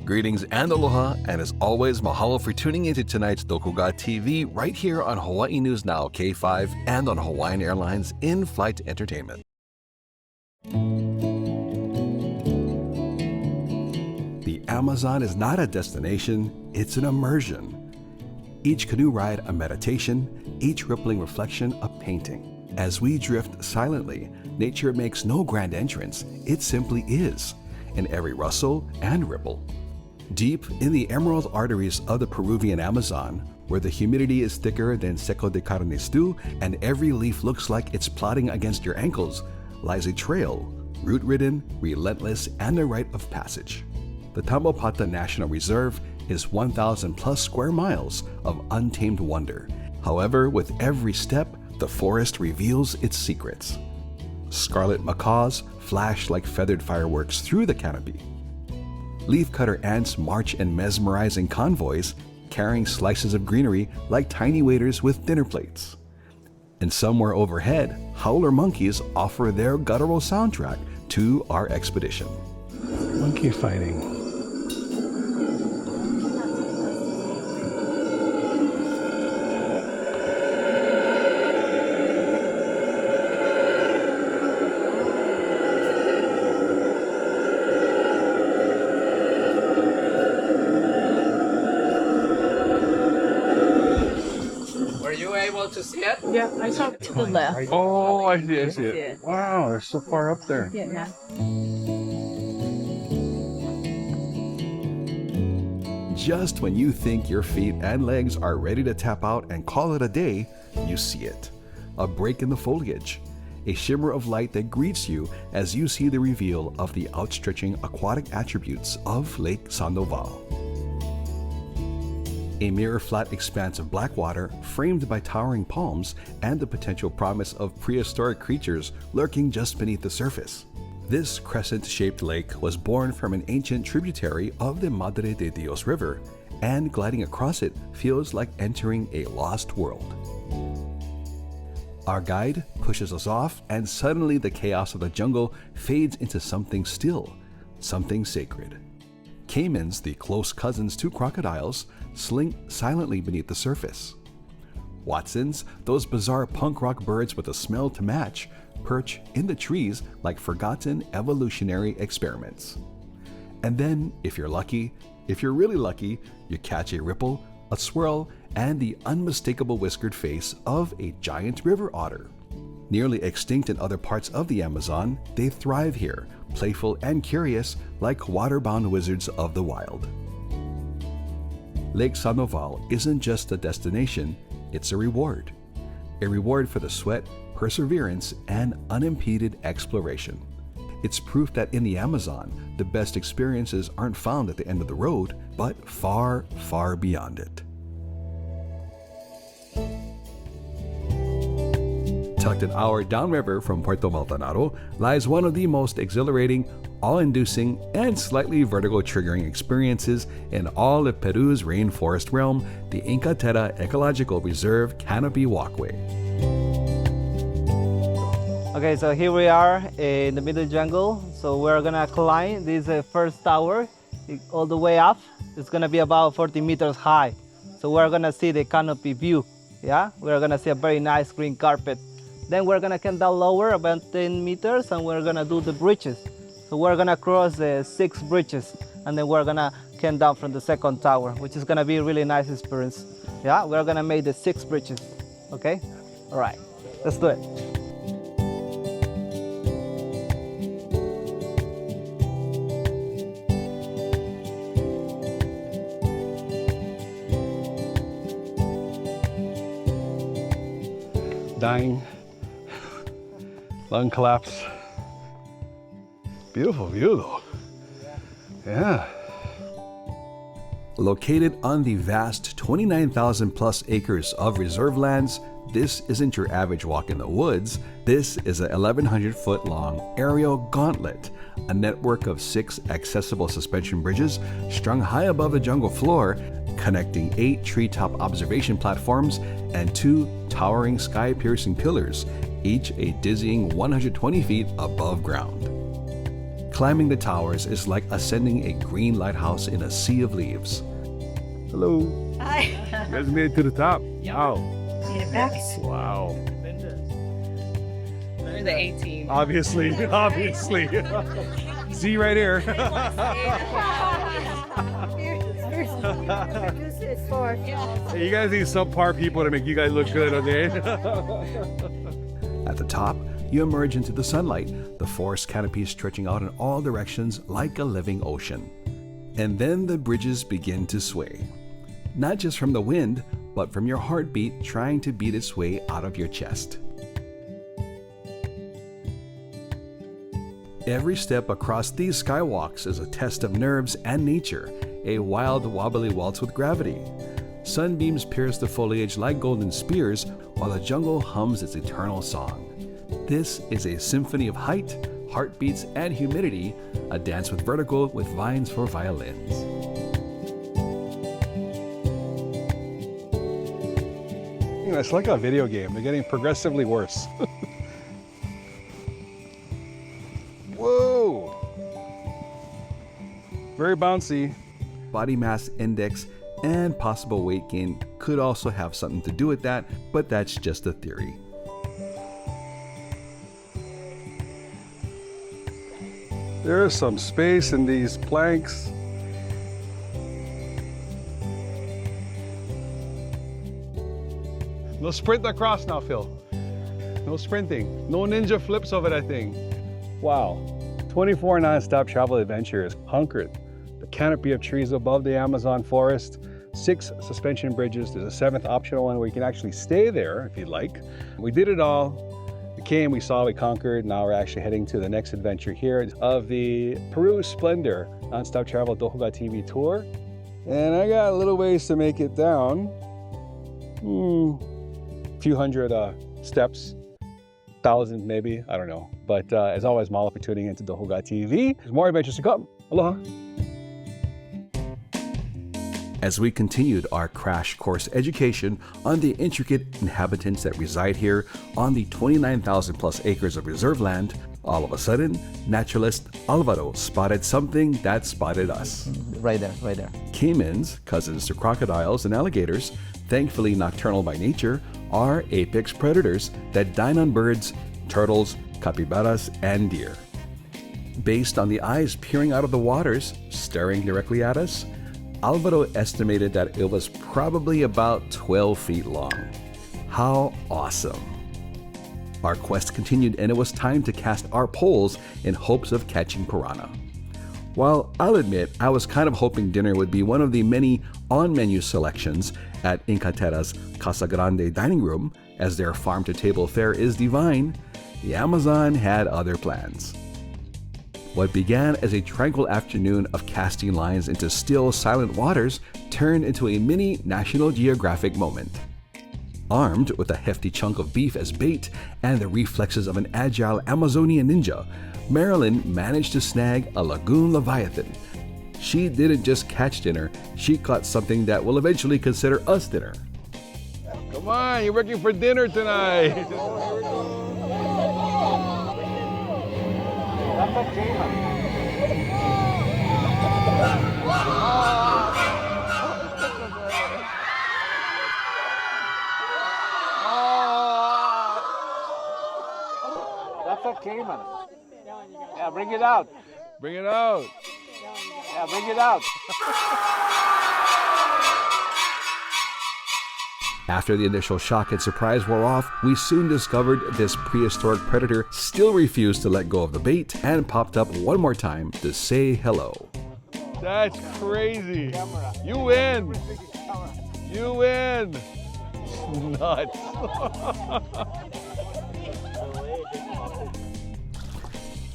Greetings and aloha, and as always, mahalo for tuning into tonight's Doko Ga TV right here on Hawaii News Now K5 and on Hawaiian Airlines in-flight entertainment. The Amazon is not a destination, it's an immersion. Each canoe ride a meditation, each rippling reflection a painting. As we drift silently, nature makes no grand entrance, it simply is, in every rustle and ripple. Deep in the emerald arteries of the Peruvian Amazon, where the humidity is thicker than seco de carne stew and every leaf looks like it's plotting against your ankles, lies a trail, root-ridden, relentless, and a rite of passage. The Tambopata National Reserve is 1,000 plus square miles of untamed wonder. However, with every step, the forest reveals its secrets. Scarlet macaws flash like feathered fireworks through the canopy. Leafcutter ants march in mesmerizing convoys, carrying slices of greenery like tiny waiters with dinner plates. And somewhere overhead, howler monkeys offer their guttural soundtrack to our expedition. Monkey fighting. To see it? Yeah, I saw it to the left. Oh, I see it. Wow, they're so far up there. Yeah. Just when you think your feet and legs are ready to tap out and call it a day, you see it. A break in the foliage. A shimmer of light that greets you as you see the reveal of the outstretching aquatic attributes of Lake Sandoval. A mirror-flat expanse of black water framed by towering palms and the potential promise of prehistoric creatures lurking just beneath the surface. This crescent-shaped lake was born from an ancient tributary of the Madre de Dios River, and gliding across it feels like entering a lost world. Our guide pushes us off, and suddenly the chaos of the jungle fades into something still, something sacred. Caimans, the close cousins to crocodiles, slink silently beneath the surface. Watsons, those bizarre punk rock birds with a smell to match, perch in the trees like forgotten evolutionary experiments. And then, if you're really lucky, you catch a ripple, a swirl, and the unmistakable whiskered face of a giant river otter. Nearly extinct in other parts of the Amazon, they thrive here, playful and curious like water-bound wizards of the wild. Lake Sandoval isn't just a destination, it's a reward. A reward for the sweat, perseverance, and unimpeded exploration. It's proof that in the Amazon, the best experiences aren't found at the end of the road, but far, far beyond it. Tucked an hour downriver from Puerto Maldonado lies one of the most exhilarating, awe-inducing, and slightly vertigo-triggering experiences in all of Peru's rainforest realm, the Inca Terra Ecological Reserve Canopy Walkway. Okay, so here we are in the middle jungle. So we're gonna climb this first tower all the way up. It's gonna be about 40 meters high. So we're gonna see the canopy view. Yeah, we're gonna see a very nice green carpet. Then we're gonna come down lower about 10 meters and we're gonna do the bridges. So we're gonna cross the 6 bridges and then we're gonna come down from the second tower, which is gonna be a really nice experience. Yeah, we're gonna make the 6 bridges, okay? All right, let's do it. Dying. Lung collapse. Beautiful view though. Yeah. Located on the vast 29,000 plus acres of reserve lands, this isn't your average walk in the woods. This is a 1,100-foot long aerial gauntlet, a network of 6 accessible suspension bridges strung high above the jungle floor, connecting 8 treetop observation platforms and 2 towering sky-piercing pillars, each a dizzying 120 feet above ground. Climbing the towers is like ascending a green lighthouse in a sea of leaves. Hello. Hi. You guys made it to the top. Wow. Made it back. Wow. We're the 18. Obviously. Z right here. You guys need subpar people to make you guys look good, okay? At the top, you emerge into the sunlight, the forest canopy stretching out in all directions like a living ocean. And then the bridges begin to sway. Not just from the wind, but from your heartbeat trying to beat its way out of your chest. Every step across these skywalks is a test of nerves and nature, a wild, wobbly waltz with gravity. Sunbeams pierce the foliage like golden spears, while the jungle hums its eternal song. This is a symphony of height, heartbeats, and humidity, a dance with vertigo with vines for violins. You know, it's like a video game. They're getting progressively worse. Whoa! Very bouncy. Body mass index and possible weight gain could also have something to do with that, but that's just a theory. There is some space in these planks. No sprint across now, Phil. No sprinting. No ninja flips over that thing. Wow. 24 non-stop travel adventures hunkered. The canopy of trees above the Amazon forest. 6 suspension bridges. There's a 7th optional one where you can actually stay there if you'd like. We did it all. We came, we saw, we conquered. Now we're actually heading to the next adventure here of the Peru Splendor non-stop travel Doko Ga TV tour. And I got a little ways to make it down. Few hundred steps, 1,000 maybe, I don't know. But as always, mahalo for tuning into Doko Ga TV. There's more adventures to come. Aloha. As we continued our crash course education on the intricate inhabitants that reside here on the 29,000 plus acres of reserve land, all of a sudden, naturalist Alvaro spotted something that spotted us. Right there, right there. Caimans, cousins to crocodiles and alligators, thankfully nocturnal by nature, are apex predators that dine on birds, turtles, capybaras, and deer. Based on the eyes peering out of the waters, staring directly at us, Alvaro estimated that it was probably about 12 feet long. How awesome! Our quest continued and it was time to cast our poles in hopes of catching piranha. While I'll admit I was kind of hoping dinner would be one of the many on-menu selections at Inca Terra's Casa Grande dining room, as their farm-to-table fare is divine, the Amazon had other plans. What began as a tranquil afternoon of casting lines into still, silent waters turned into a mini National Geographic moment. Armed with a hefty chunk of beef as bait and the reflexes of an agile Amazonian ninja, Marilyn managed to snag a lagoon leviathan. She didn't just catch dinner, she caught something that will eventually consider us dinner. Come on, you're working for dinner tonight. That's a caiman. Yeah, bring it out. Bring it out. Yeah, bring it out. After the initial shock and surprise wore off, we soon discovered this prehistoric predator still refused to let go of the bait and popped up one more time to say hello. That's crazy. You win. You win. Nuts.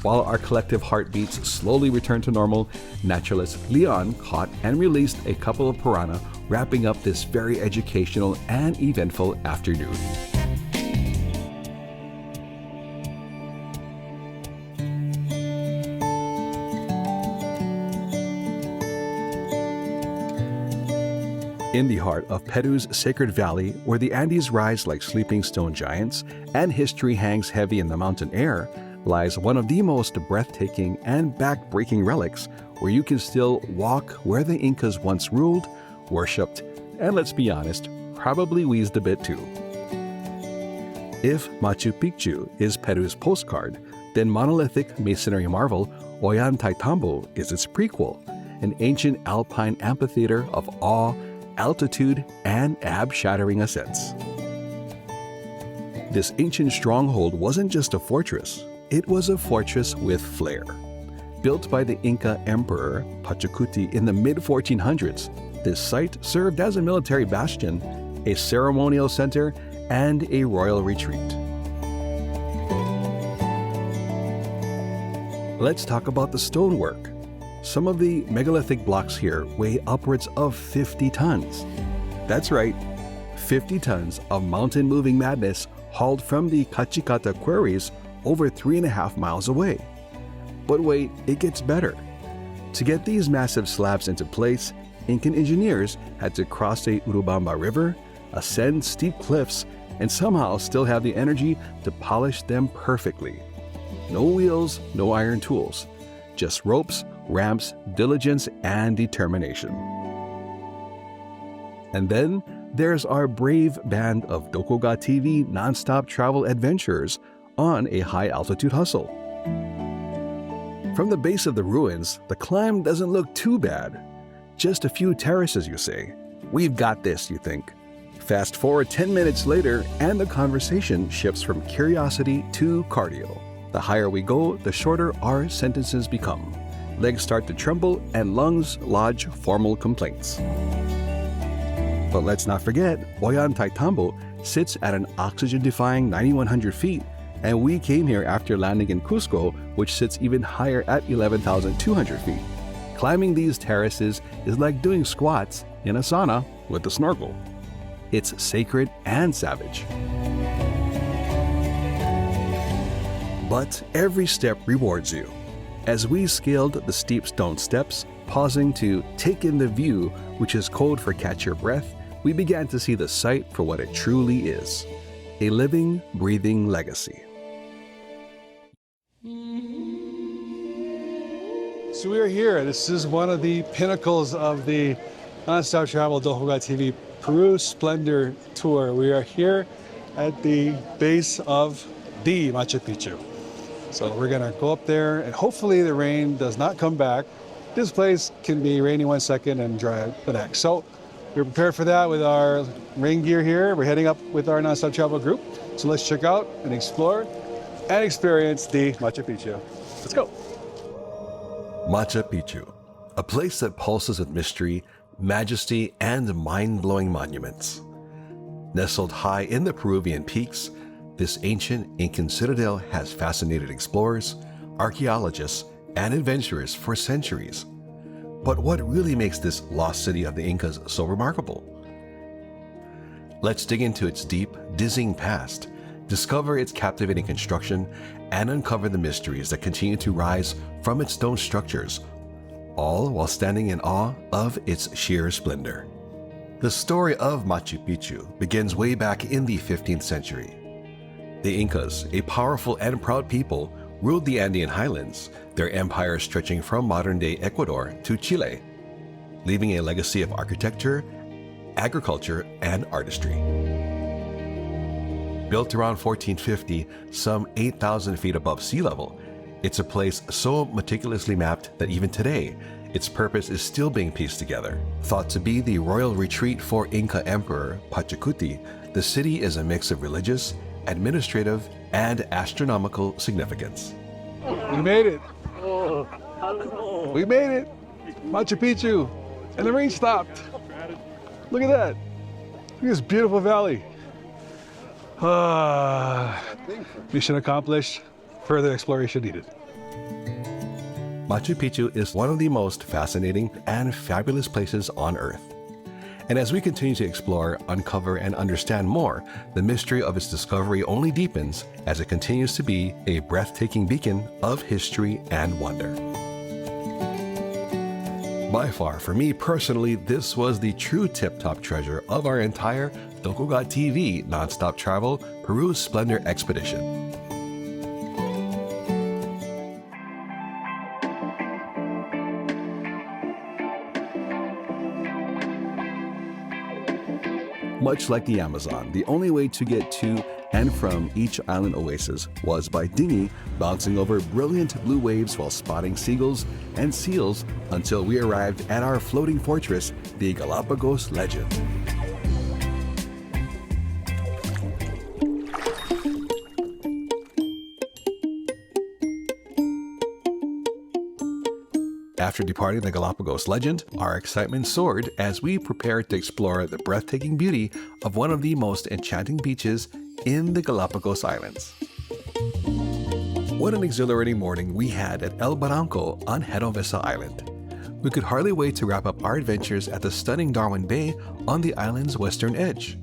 While our collective heartbeats slowly returned to normal, naturalist Leon caught and released a couple of piranha, wrapping up this very educational and eventful afternoon. In the heart of Peru's sacred valley, where the Andes rise like sleeping stone giants and history hangs heavy in the mountain air, lies one of the most breathtaking and back-breaking relics where you can still walk where the Incas once ruled, worshipped, and let's be honest, probably wheezed a bit too. If Machu Picchu is Peru's postcard, then monolithic masonry marvel Ollantaytambo is its prequel, an ancient alpine amphitheater of awe, altitude, and ab-shattering ascents. This ancient stronghold wasn't just a fortress, it was a fortress with flair. Built by the Inca Emperor Pachacuti in the mid-1400s, this site served as a military bastion, a ceremonial center, and a royal retreat. Let's talk about the stonework. Some of the megalithic blocks here weigh upwards of 50 tons. That's right, 50 tons of mountain-moving madness hauled from the Cachicata quarries over 3.5 miles away. But wait, it gets better. To get these massive slabs into place, Incan engineers had to cross the Urubamba River, ascend steep cliffs, and somehow still have the energy to polish them perfectly. No wheels, no iron tools, just ropes, ramps, diligence, and determination. And then there's our brave band of Doko Ga TV non-stop travel adventurers on a high-altitude hustle. From the base of the ruins, the climb doesn't look too bad. Just a few terraces, you say. We've got this, you think. Fast forward 10 minutes later, and the conversation shifts from curiosity to cardio. The higher we go, the shorter our sentences become. Legs start to tremble, and lungs lodge formal complaints. But let's not forget, Ollantaytambo sits at an oxygen-defying 9,100 feet, and we came here after landing in Cusco, which sits even higher at 11,200 feet. Climbing these terraces is like doing squats in a sauna with a snorkel. It's sacred and savage. But every step rewards you. As we scaled the steep stone steps, pausing to take in the view, which is code for catch your breath, we began to see the site for what it truly is, a living, breathing legacy. So we are here. This is one of the pinnacles of the non-stop travel Doko Ga TV Peru Splendor Tour. We are here at the base of the Machu Picchu. So we're gonna go up there and hopefully the rain does not come back. This place can be rainy one second and dry the next. So we're prepared for that with our rain gear here. We're heading up with our non-stop travel group. So let's check out and explore and experience the Machu Picchu. Let's go. Machu Picchu, a place that pulses with mystery, majesty, and mind-blowing monuments. Nestled high in the Peruvian peaks, this ancient Incan citadel has fascinated explorers, archaeologists, and adventurers for centuries. But what really makes this lost city of the Incas so remarkable? Let's dig into its deep, dizzying past, discover its captivating construction, and uncover the mysteries that continue to rise from its stone structures, all while standing in awe of its sheer splendor. The story of Machu Picchu begins way back in the 15th century. The Incas, a powerful and proud people, ruled the Andean highlands, their empire stretching from modern-day Ecuador to Chile, leaving a legacy of architecture, agriculture, and artistry. Built around 1450, some 8,000 feet above sea level, it's a place so meticulously mapped that even today, its purpose is still being pieced together. Thought to be the royal retreat for Inca Emperor Pachacuti, the city is a mix of religious, administrative, and astronomical significance. We made it. We made it. Machu Picchu. And the rain stopped. Look at that. Look at this beautiful valley. Mission accomplished. Further exploration needed. Machu Picchu is one of the most fascinating and fabulous places on Earth. And as we continue to explore, uncover, and understand more, the mystery of its discovery only deepens as it continues to be a breathtaking beacon of history and wonder. By far, for me personally, this was the true tip-top treasure of our entire Doko Ga TV non-stop travel Peru Splendor expedition. Much like the Amazon, the only way to get to and from each island oasis was by dinghy, bouncing over brilliant blue waves while spotting seagulls and seals until we arrived at our floating fortress, the Galapagos Legend. After departing the Galapagos Legend, our excitement soared as we prepared to explore the breathtaking beauty of one of the most enchanting beaches in the Galapagos Islands. What an exhilarating morning we had at El Barranco on Genovesa Island. We could hardly wait to wrap up our adventures at the stunning Darwin Bay on the island's western edge.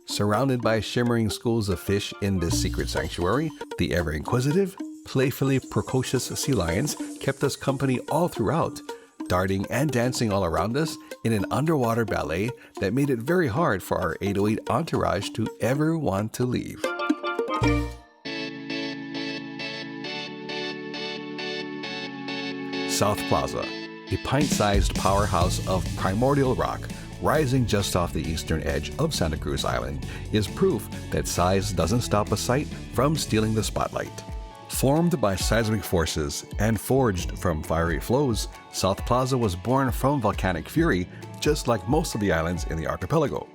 Surrounded by shimmering schools of fish in this secret sanctuary, the ever-inquisitive, playfully precocious sea lions kept us company all throughout, darting and dancing all around us in an underwater ballet that made it very hard for our 808 entourage to ever want to leave. South Plaza, a pint-sized powerhouse of primordial rock rising just off the eastern edge of Santa Cruz Island, is proof that size doesn't stop a site from stealing the spotlight. Formed by seismic forces and forged from fiery flows, South Plaza was born from volcanic fury, just like most of the islands in the archipelago.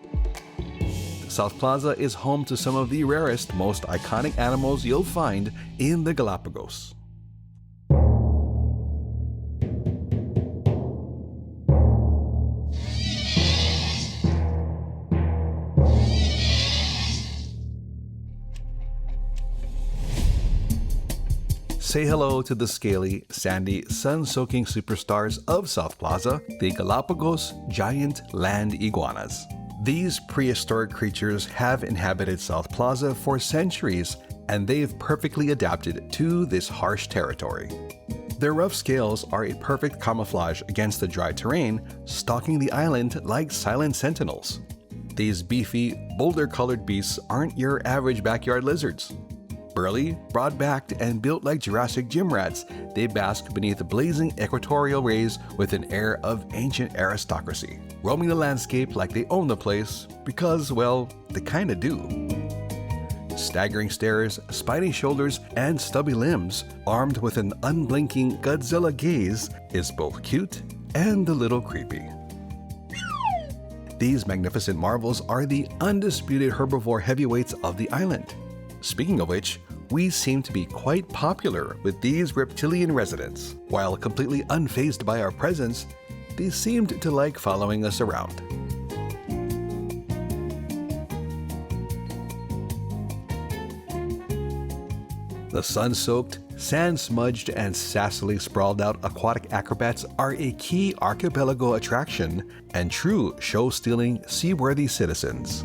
South Plaza is home to some of the rarest, most iconic animals you'll find in the Galapagos. Say hello to the scaly, sandy, sun-soaking superstars of South Plaza, the Galapagos giant land iguanas. These prehistoric creatures have inhabited South Plaza for centuries, and they've perfectly adapted to this harsh territory. Their rough scales are a perfect camouflage against the dry terrain, stalking the island like silent sentinels. These beefy, boulder-colored beasts aren't your average backyard lizards. Burly, broad-backed, and built like Jurassic gym rats, they bask beneath the blazing equatorial rays with an air of ancient aristocracy, roaming the landscape like they own the place because, well, they kinda do. Staggering stares, spiny shoulders, and stubby limbs, armed with an unblinking Godzilla gaze, is both cute and a little creepy. These magnificent marvels are the undisputed herbivore heavyweights of the island. Speaking of which, we seem to be quite popular with these reptilian residents. While completely unfazed by our presence, they seemed to like following us around. The sun-soaked, sand-smudged, and sassily sprawled-out aquatic acrobats are a key archipelago attraction and true show-stealing, seaworthy citizens.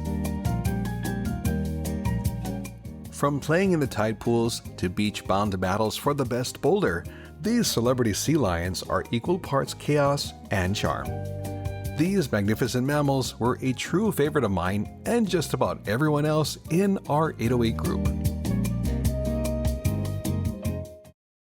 From playing in the tide pools to beach-bound battles for the best boulder, these celebrity sea lions are equal parts chaos and charm. These magnificent mammals were a true favorite of mine and just about everyone else in our 808 group.